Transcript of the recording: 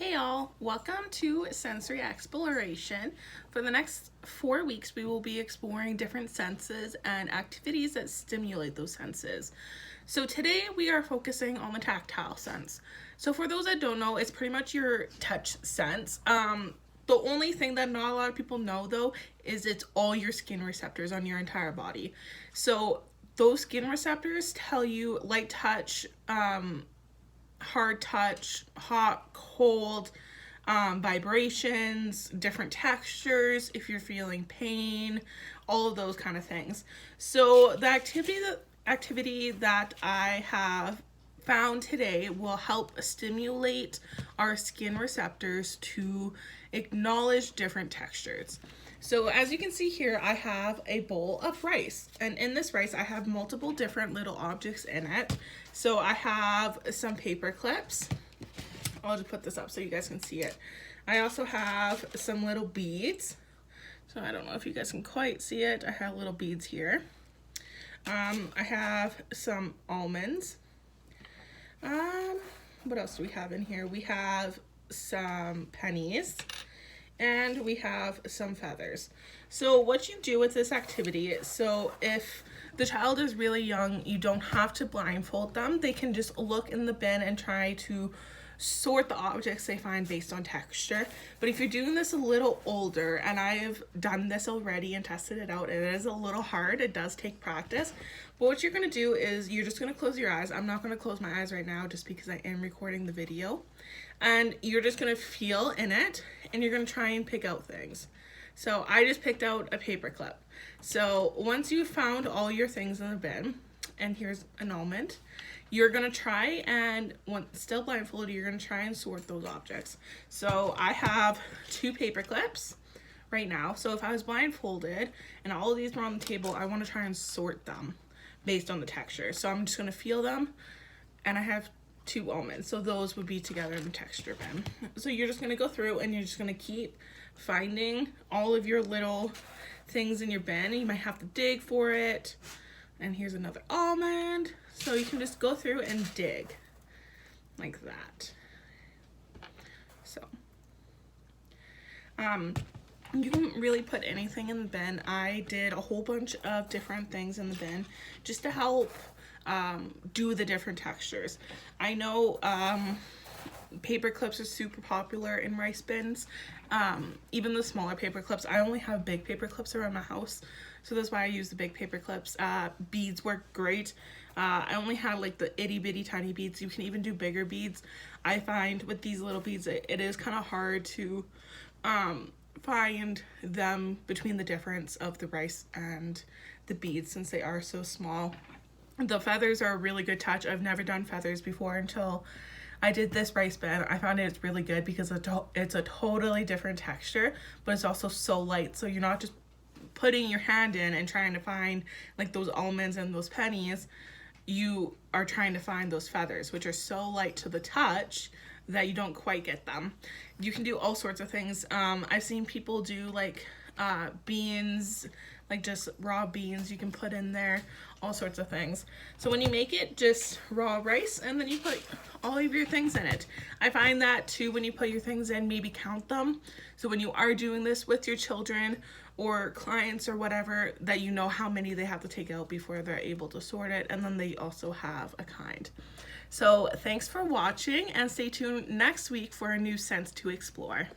Hey all, welcome to Sensory Exploration. For the next 4 weeks, we will be exploring different senses and activities that stimulate those senses. So today we are focusing on the tactile sense. So for those that don't know, it's pretty much your touch sense. The only thing that not a lot of people know though is it's all your skin receptors on your entire body. So those skin receptors tell you light touch, hard touch, hot, cold, vibrations, different textures, if you're feeling pain, all of those kind of things. So the activity that I have found today will help stimulate our skin receptors to acknowledge different textures. So as you can see here, I have a bowl of rice, and in this rice I have multiple different little objects in it. So I have some paper clips. I'll just put this up so you guys can see it. I also have some little beads. So I don't know if you guys can quite see it. I have little beads here. I have some almonds. What else do we have in here? We have some pennies. And we have some feathers. So what you do with this activity, so if the child is really young, you don't have to blindfold them. They can just look in the bin and try to sort the objects they find based on texture. But if you're doing this a little older, and I've done this already and tested it out, it is a little hard. It does take practice. But what you're going to do is you're just going to close your eyes. I'm not going to close my eyes right now just because I am recording the video. And you're just going to feel in it, and you're going to try and pick out things. So I just picked out a paper clip. So once you've found all your things in the bin, and here's an almond, you're going to try and, when still blindfolded, you're going to try and sort those objects. So I have 2 paper clips right now. So if I was blindfolded and all of these were on the table, I want to try and sort them based on the texture. So I'm just going to feel them, and I have 2 almonds, so those would be together in the texture bin. So you're just going to go through and you're just going to keep finding all of your little things in your bin. You might have to dig for it. And here's another almond. So you can just go through and dig like that. So you can really put anything in the bin. I did a whole bunch of different things in the bin just to help do the different textures. I know paper clips are super popular in rice bins. Even the smaller paper clips. I only have big paper clips around my house, so that's why I use the big paper clips. Beads work great. I only had like the itty bitty tiny beads. You can even do bigger beads. I find with these little beads it is kind of hard to find them between the difference of the rice and the beads since they are so small. The feathers are a really good touch. I've never done feathers before until I did this rice bin. I found it's really good because it's a totally different texture, but it's also so light. So you're not just putting your hand in and trying to find like those almonds and those pennies. You are trying to find those feathers, which are so light to the touch that you don't quite get them. You can do all sorts of things. I've seen people do like beans, like just raw beans you can put in there, all sorts of things. So when you make it, just raw rice, and then you put all of your things in it. I find that too, when you put your things in, maybe count them. So when you are doing this with your children or clients or whatever, that you know how many they have to take out before they're able to sort it, and then they also have a kind. So thanks for watching, and stay tuned next week for a new sense to explore.